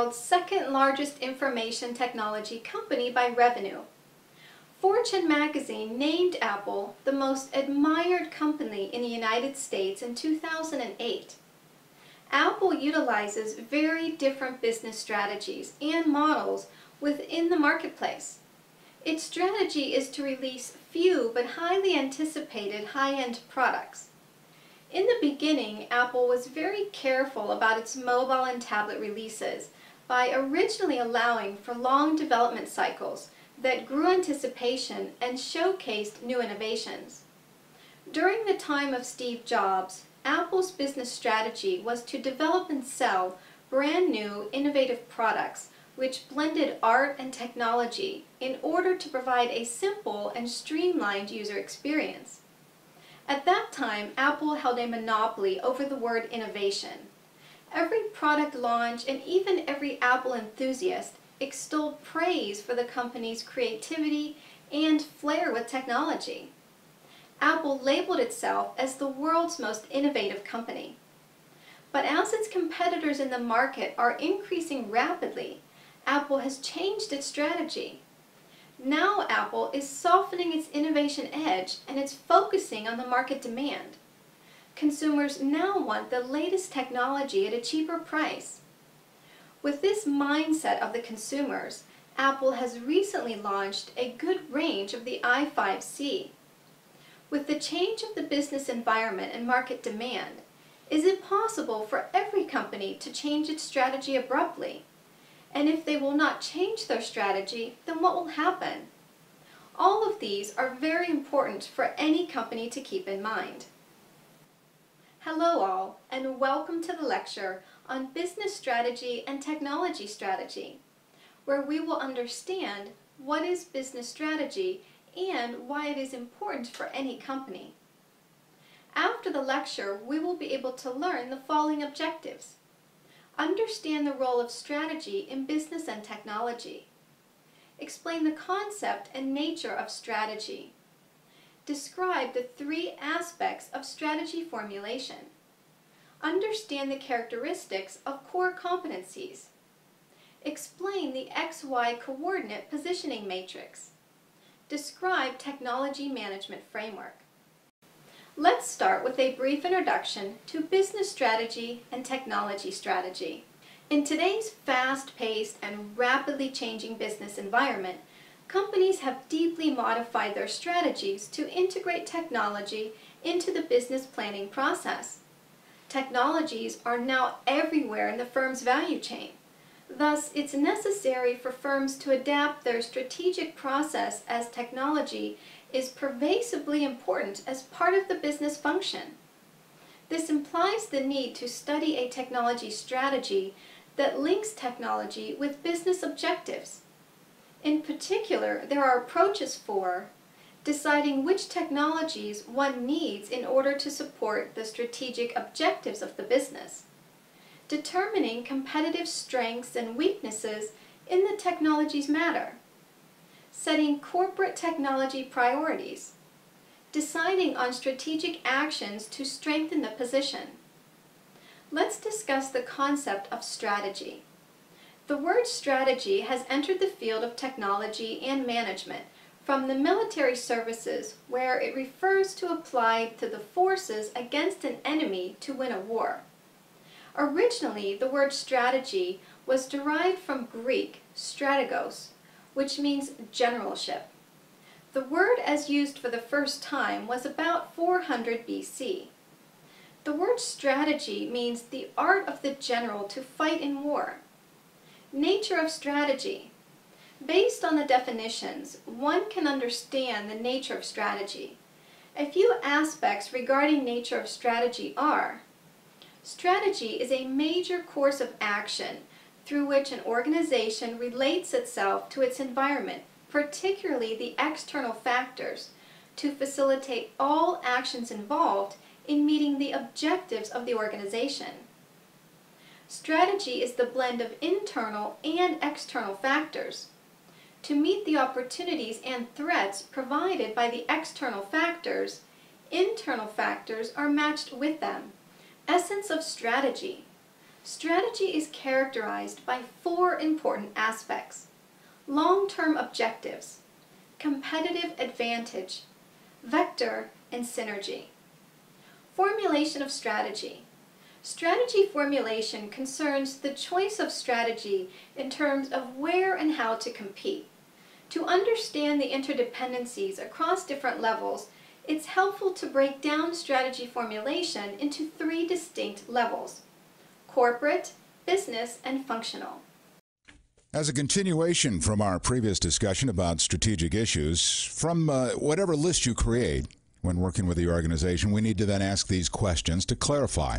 world's second largest information technology company by revenue. Fortune magazine named Apple the most admired company in the United States in 2008. Apple utilizes very different business strategies and models within the marketplace. Its strategy is to release few but highly anticipated high-end products. In the beginning, Apple was very careful about its mobile and tablet releases by originally allowing for long development cycles that grew anticipation and showcased new innovations. During the time of Steve Jobs, Apple's business strategy was to develop and sell brand new, innovative products which blended art and technology in order to provide a simple and streamlined user experience. At that time, Apple held a monopoly over the word innovation. Every product launch and even every Apple enthusiast extolled praise for the company's creativity and flair with technology. Apple labeled itself as the world's most innovative company. But as its competitors in the market are increasing rapidly, Apple has changed its strategy. Now Apple is softening its innovation edge and it's focusing on the market demand. Consumers now want the latest technology at a cheaper price. With this mindset of the consumers, Apple has recently launched a good range of the i5C. With the change of the business environment and market demand, is it possible for every company to change its strategy abruptly? And if they will not change their strategy, then what will happen? All of these are very important for any company to keep in mind. Hello all, and welcome to the lecture on Business Strategy and Technology Strategy, where we will understand what is business strategy and why it is important for any company. After the lecture, we will be able to learn the following objectives. Understand the role of strategy in business and technology. Explain the concept and nature of strategy. Describe the three aspects of strategy formulation. Understand the characteristics of core competencies. Explain the XY coordinate positioning matrix. Describe technology management framework. Let's start with a brief introduction to business strategy and technology strategy. In today's fast-paced and rapidly changing business environment, companies have deeply modified their strategies to integrate technology into the business planning process. Technologies are now everywhere in the firm's value chain. Thus, it's necessary for firms to adapt their strategic process as technology is pervasively important as part of the business function. This implies the need to study a technology strategy that links technology with business objectives. In particular, there are approaches for deciding which technologies one needs in order to support the strategic objectives of the business, determining competitive strengths and weaknesses in the technologies matter, setting corporate technology priorities, deciding on strategic actions to strengthen the position. Let's discuss the concept of strategy. The word strategy has entered the field of technology and management from the military services, where it refers to apply to the forces against an enemy to win a war. Originally, the word strategy was derived from Greek strategos, which means generalship. The word as used for the first time was about 400 BC. The word strategy means the art of the general to fight in war. Nature of strategy. Based on the definitions, one can understand the nature of strategy. A few aspects regarding nature of strategy are: strategy is a major course of action through which an organization relates itself to its environment, particularly the external factors, to facilitate all actions involved in meeting the objectives of the organization. Strategy is the blend of internal and external factors. To meet the opportunities and threats provided by the external factors, internal factors are matched with them. Essence of strategy. Strategy is characterized by four important aspects: long-term objectives, competitive advantage, vector, and synergy. Formulation of strategy. Strategy formulation concerns the choice of strategy in terms of where and how to compete. To understand the interdependencies across different levels, it's helpful to break down strategy formulation into three distinct levels: corporate, business, and functional. As a continuation from our previous discussion about strategic issues, from whatever list you create when working with the organization, we need to then ask these questions to clarify.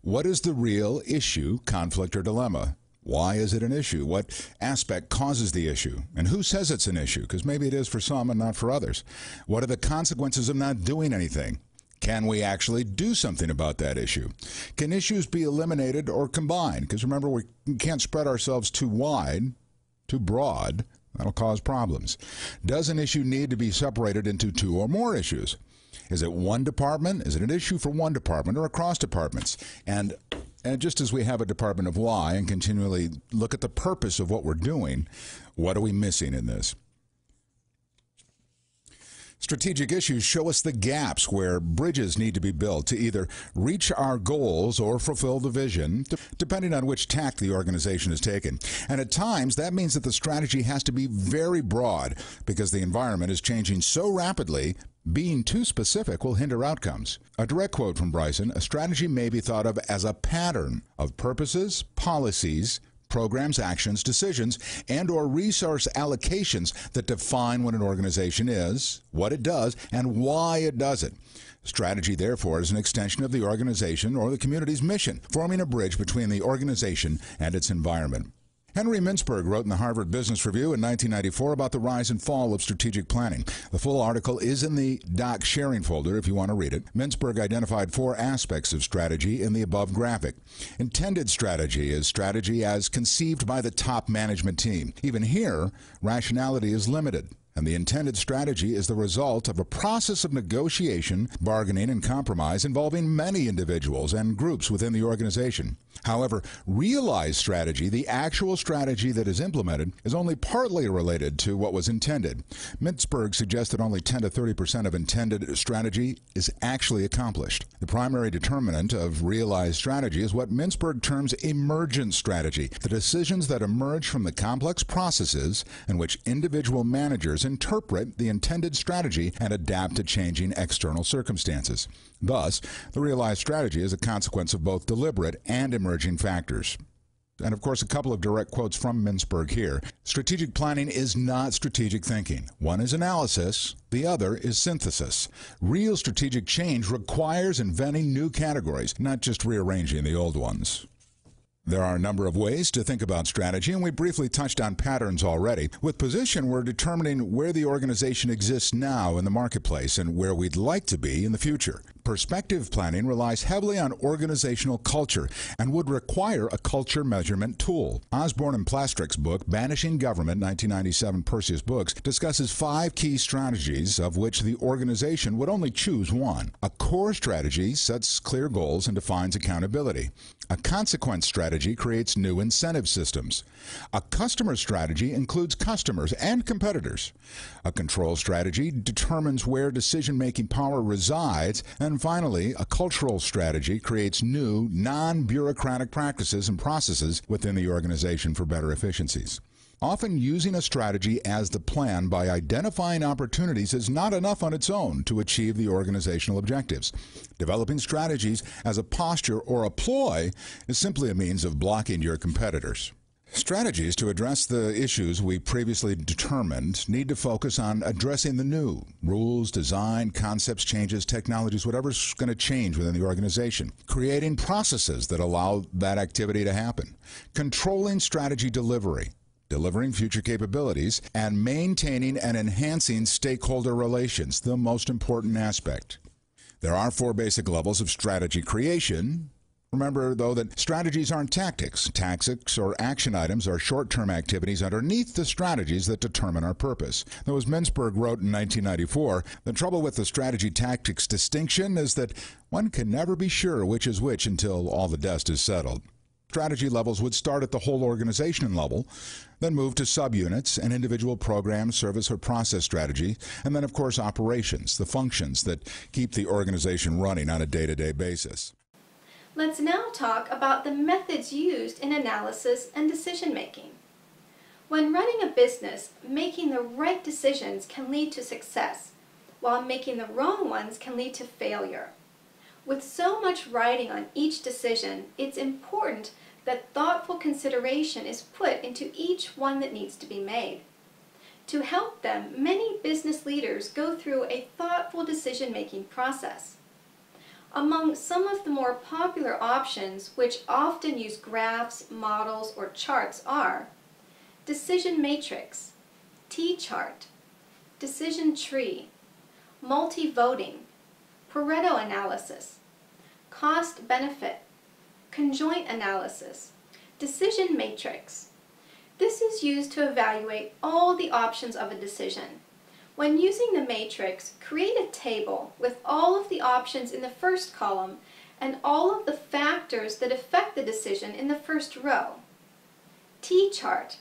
What is the real issue, conflict, or dilemma? Why is it an issue? What aspect causes the issue? And who says it's an issue? Because maybe it is for some and not for others. What are the consequences of not doing anything? Can we actually do something about that issue? Can issues be eliminated or combined? Because remember, we can't spread ourselves too wide, too broad. That'll cause problems. Does an issue need to be separated into two or more issues? Is it one department? Is it an issue for one department or across departments? And just as we have a department of why and continually look at the purpose of what we're doing, what are we missing in this? Strategic issues show us the gaps where bridges need to be built to either reach our goals or fulfill the vision, depending on which tack the organization has taken. And at times, that means that the strategy has to be very broad because the environment is changing so rapidly, being too specific will hinder outcomes. A direct quote from Bryson: "A strategy may be thought of as a pattern of purposes, policies, programs, actions, decisions, and or resource allocations that define what an organization is, what it does, and why it does it. Strategy, therefore, is an extension of the organization or the community's mission, forming a bridge between the organization and its environment." Henry Mintzberg wrote in the Harvard Business Review in 1994 about the rise and fall of strategic planning. The full article is in the doc sharing folder if you want to read it. Mintzberg identified four aspects of strategy in the above graphic. Intended strategy is strategy as conceived by the top management team. Even here, rationality is limited, and the intended strategy is the result of a process of negotiation, bargaining, and compromise involving many individuals and groups within the organization. However, realized strategy, the actual strategy that is implemented, is only partly related to what was intended. Mintzberg suggests that only 10 to 30% of intended strategy is actually accomplished. The primary determinant of realized strategy is what Mintzberg terms emergent strategy, the decisions that emerge from the complex processes in which individual managers interpret the intended strategy and adapt to changing external circumstances. Thus, the realized strategy is a consequence of both deliberate and emerging factors. And of course, a couple of direct quotes from Mintzberg here. Strategic planning is not strategic thinking. One is analysis, the other is synthesis. Real strategic change requires inventing new categories, not just rearranging the old ones. There are a number of ways to think about strategy, and we briefly touched on patterns already. With position, we're determining where the organization exists now in the marketplace and where we'd like to be in the future. Perspective planning relies heavily on organizational culture and would require a culture measurement tool. Osborne and Plastrick's book, Banishing Government, 1997 Perseus Books, discusses 5 key strategies of which the organization would only choose one. A core strategy sets clear goals and defines accountability. A consequence strategy creates new incentive systems. A customer strategy includes customers and competitors. A control strategy determines where decision-making power resides. And finally, a cultural strategy creates new, non-bureaucratic practices and processes within the organization for better efficiencies. Often using a strategy as the plan by identifying opportunities is not enough on its own to achieve the organizational objectives. Developing strategies as a posture or a ploy is simply a means of blocking your competitors. Strategies to address the issues we previously determined need to focus on addressing the new rules, design, concepts, changes, technologies, whatever's going to change within the organization. Creating processes that allow that activity to happen. Controlling strategy delivery. Delivering future capabilities, and maintaining and enhancing stakeholder relations, the most important aspect. There are 4 basic levels of strategy creation. Remember, though, that strategies aren't tactics. Tactics or action items are short-term activities underneath the strategies that determine our purpose. Though, as Mintzberg wrote in 1994, the trouble with the strategy-tactics distinction is that one can never be sure which is which until all the dust is settled. Strategy levels would start at the whole organization level, then move to subunits and individual program, service, or process strategy, and then, of course, operations, the functions that keep the organization running on a day-to-day basis. Let's now talk about the methods used in analysis and decision-making. When running a business, making the right decisions can lead to success, while making the wrong ones can lead to failure. With so much riding on each decision, it's important that thoughtful consideration is put into each one that needs to be made. To help them, many business leaders go through a thoughtful decision-making process. Among some of the more popular options, which often use graphs, models, or charts, are decision matrix, T-chart, decision tree, multi-voting, Pareto analysis, cost-benefit, conjoint analysis, decision matrix. This is used to evaluate all the options of a decision. When using the matrix, create a table with all of the options in the first column and all of the factors that affect the decision in the first row. T-chart.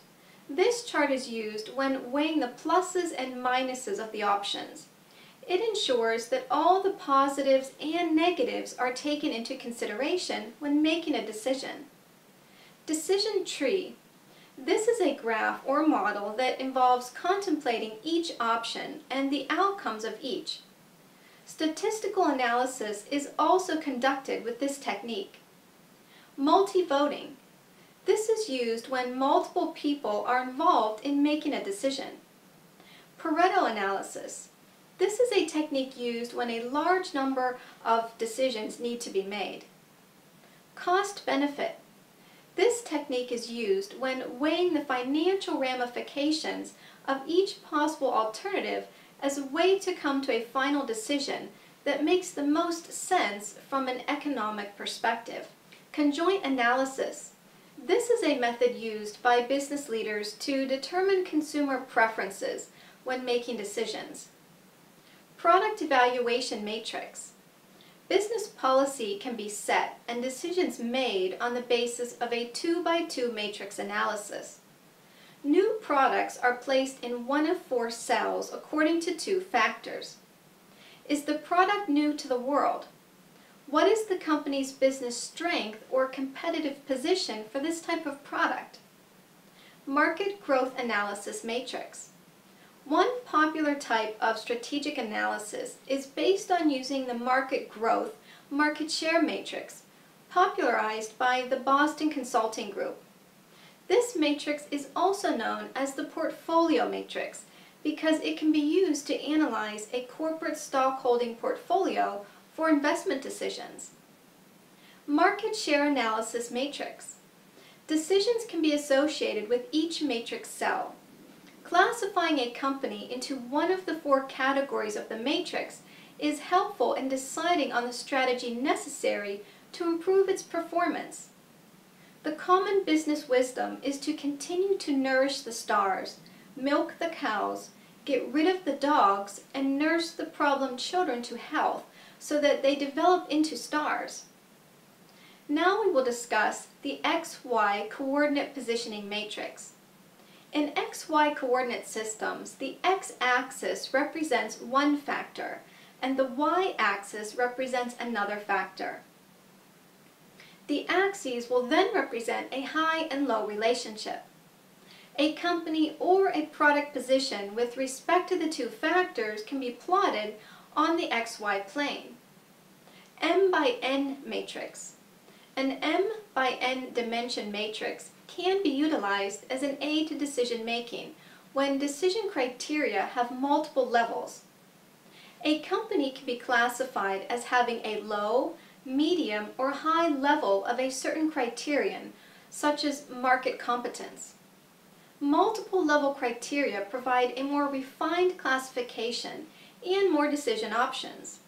This chart is used when weighing the pluses and minuses of the options. It ensures that all the positives and negatives are taken into consideration when making a decision. Decision tree. This is a graph or model that involves contemplating each option and the outcomes of each. Statistical analysis is also conducted with this technique. Multi-voting. This is used when multiple people are involved in making a decision. Pareto analysis. This is a technique used when a large number of decisions need to be made. Cost-benefit. This technique is used when weighing the financial ramifications of each possible alternative as a way to come to a final decision that makes the most sense from an economic perspective. Conjoint analysis. This is a method used by business leaders to determine consumer preferences when making decisions. Product evaluation matrix. Business policy can be set and decisions made on the basis of a 2x2 matrix analysis. New products are placed in one of 4 cells according to 2 factors. Is the product new to the world? What is the company's business strength or competitive position for this type of product? Market growth analysis matrix. One popular type of strategic analysis is based on using the market growth market share matrix, popularized by the Boston Consulting Group. This matrix is also known as the portfolio matrix because it can be used to analyze a corporate stockholding portfolio for investment decisions. Market share analysis matrix. Decisions can be associated with each matrix cell. Classifying a company into one of the 4 categories of the matrix is helpful in deciding on the strategy necessary to improve its performance. The common business wisdom is to continue to nourish the stars, milk the cows, get rid of the dogs, and nurse the problem children to health so that they develop into stars. Now we will discuss the XY coordinate positioning matrix. In XY coordinate systems, the x-axis represents one factor and the y-axis represents another factor. The axes will then represent a high and low relationship. A company or a product position with respect to the 2 factors can be plotted on the XY plane. M by N matrix. An M by N dimension matrix can be utilized as an aid to decision making when decision criteria have multiple levels. A company can be classified as having a low, medium, or high level of a certain criterion, such as market competence. Multiple level criteria provide a more refined classification and more decision options.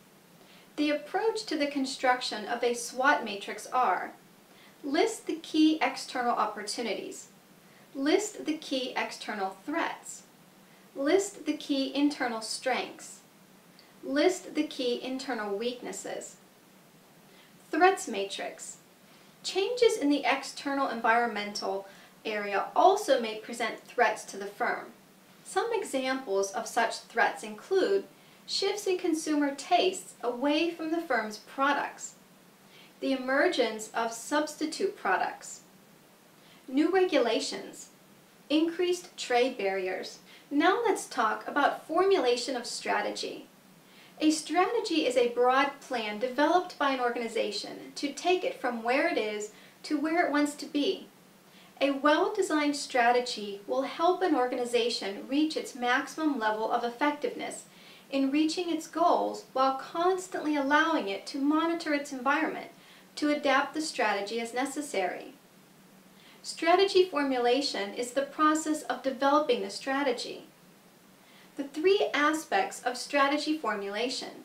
The approach to the construction of a SWOT matrix are: list the key external opportunities, list the key external threats, list the key internal strengths, list the key internal weaknesses. Threats matrix. Changes in the external environmental area also may present threats to the firm. Some examples of such threats include shifts in consumer tastes away from the firm's products, the emergence of substitute products, new regulations, increased trade barriers. Now let's talk about formulation of strategy. A strategy is a broad plan developed by an organization to take it from where it is to where it wants to be. A well-designed strategy will help an organization reach its maximum level of effectiveness in reaching its goals while constantly allowing it to monitor its environment to adapt the strategy as necessary. Strategy formulation is the process of developing the strategy. The three aspects of strategy formulation.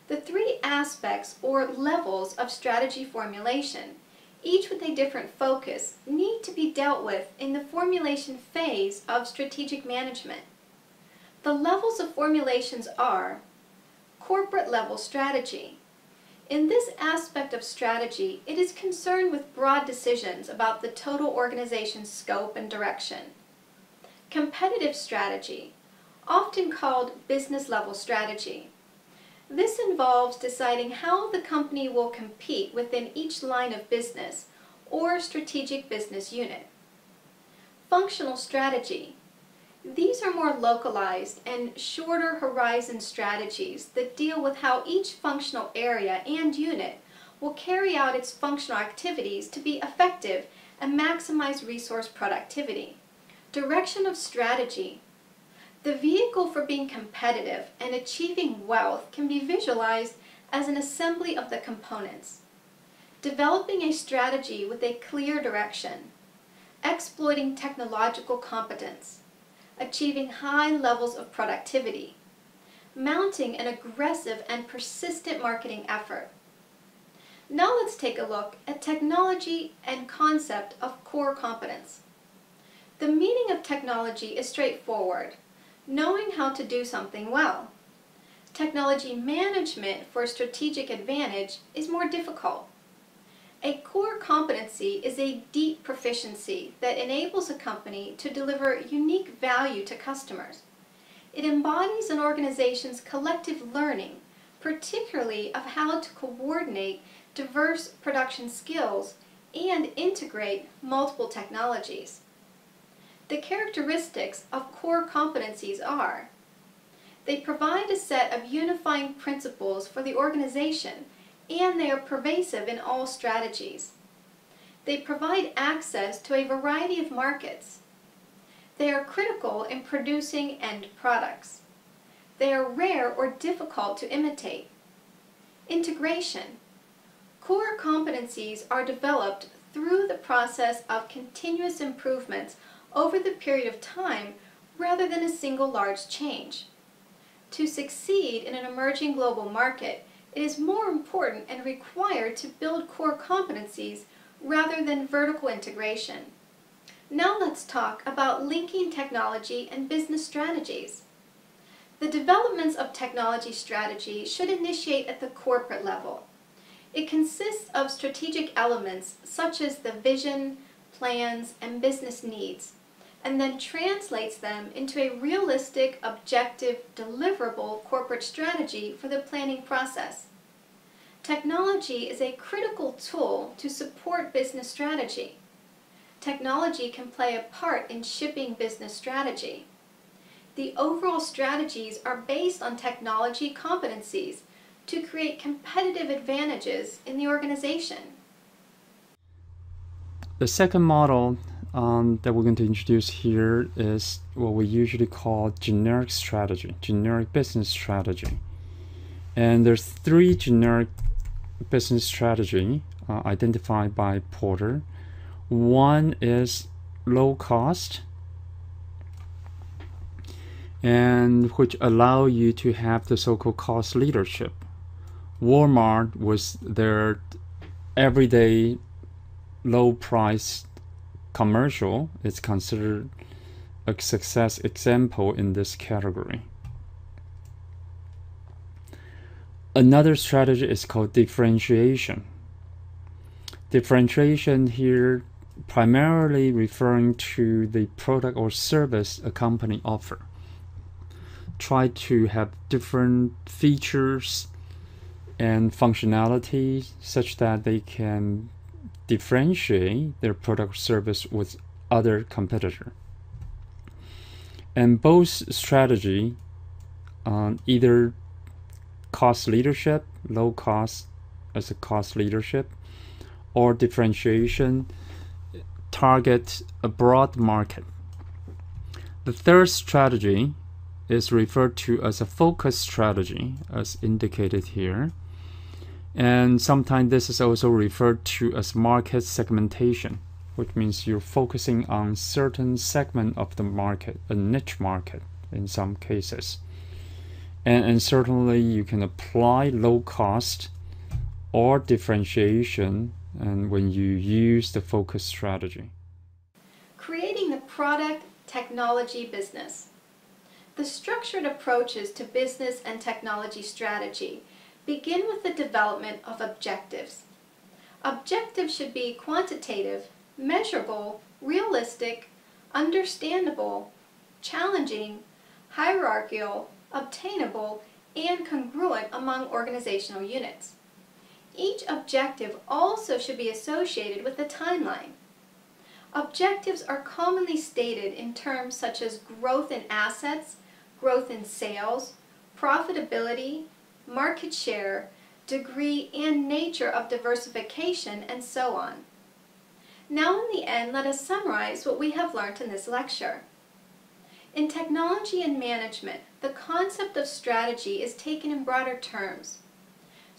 The three aspects or levels of strategy formulation, each with a different focus, need to be dealt with in the formulation phase of strategic management. The levels of formulations are corporate level strategy. In this aspect of strategy, it is concerned with broad decisions about the total organization's scope and direction. Competitive strategy, often called business level strategy. This involves deciding how the company will compete within each line of business or strategic business unit. Functional strategy. These are more localized and shorter horizon strategies that deal with how each functional area and unit will carry out its functional activities to be effective and maximize resource productivity. Direction of strategy. The vehicle for being competitive and achieving wealth can be visualized as an assembly of the components. Developing a strategy with a clear direction. Exploiting technological competence. Achieving high levels of productivity. Mounting an aggressive and persistent marketing effort. Now let's take a look at technology and concept of core competence. The meaning of technology is straightforward. Knowing how to do something well. Technology management for strategic advantage is more difficult. A core competency is a deep proficiency that enables a company to deliver unique value to customers. It embodies an organization's collective learning, particularly of how to coordinate diverse production skills and integrate multiple technologies. The characteristics of core competencies are: they provide a set of unifying principles for the organization, and they are pervasive in all strategies. They provide access to a variety of markets. They are critical in producing end products. They are rare or difficult to imitate. Integration. Core competencies are developed through the process of continuous improvements over the period of time rather than a single large change. To succeed in an emerging global market, it is more important and required to build core competencies rather than vertical integration. Now let's talk about linking technology and business strategies. The developments of technology strategy should initiate at the corporate level. It consists of strategic elements such as the vision, plans, and business needs, and then translates them into a realistic, objective, deliverable corporate strategy for the planning process. Technology is a critical tool to support business strategy. Technology can play a part in shaping business strategy. The overall strategies are based on technology competencies to create competitive advantages in the organization. The second model that we're going to introduce here is what we usually call generic strategy, generic business strategy. And there's three generic business strategy identified by Porter. One is low cost, and which allow you to have the so-called cost leadership. Walmart was their everyday low price commercial is considered a success example in this category. Another strategy is called differentiation. Differentiation here primarily referring to the product or service a company offer. Try to have different features and functionality such that they can differentiate their product or service with other competitor. And both strategy, either cost leadership, low cost as a cost leadership, or differentiation, target a broad market. The third strategy is referred to as a focus strategy, as indicated here. And sometimes this is also referred to as market segmentation, which means you're focusing on certain segment of the market, a niche market in some cases. And certainly you can apply low cost or differentiation and when you use the focus strategy. Creating the product technology business. The structured approaches to business and technology strategy begin with the development of objectives. Objectives should be quantitative, measurable, realistic, understandable, challenging, hierarchical, obtainable, and congruent among organizational units. Each objective also should be associated with a timeline. Objectives are commonly stated in terms such as growth in assets, growth in sales, profitability, market share, degree and nature of diversification, and so on. Now in the end, let us summarize what we have learned in this lecture. In technology and management, the concept of strategy is taken in broader terms.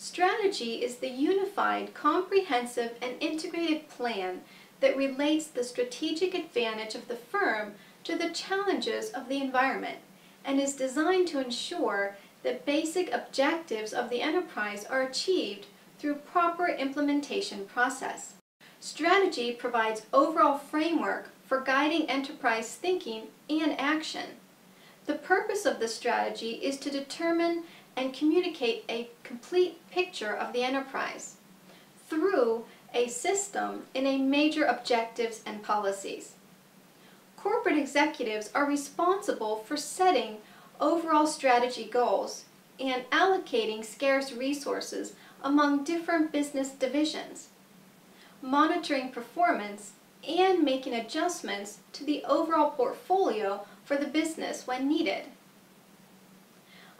Strategy is the unified, comprehensive, and integrated plan that relates the strategic advantage of the firm to the challenges of the environment and is designed to ensure that basic objectives of the enterprise are achieved through proper implementation process. Strategy provides overall framework for guiding enterprise thinking and action. The purpose of the strategy is to determine and communicate a complete picture of the enterprise through a system in a major objectives and policies. Corporate executives are responsible for setting overall strategy goals and allocating scarce resources among different business divisions, monitoring performance, and making adjustments to the overall portfolio for the business when needed.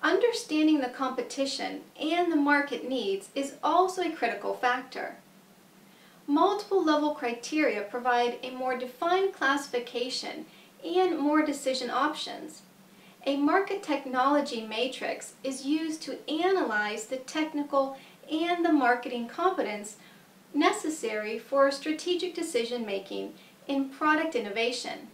Understanding the competition and the market needs is also a critical factor. Multiple level criteria provide a more defined classification and more decision options. A market technology matrix is used to analyze the technical and the marketing competence necessary for strategic decision making in product innovation.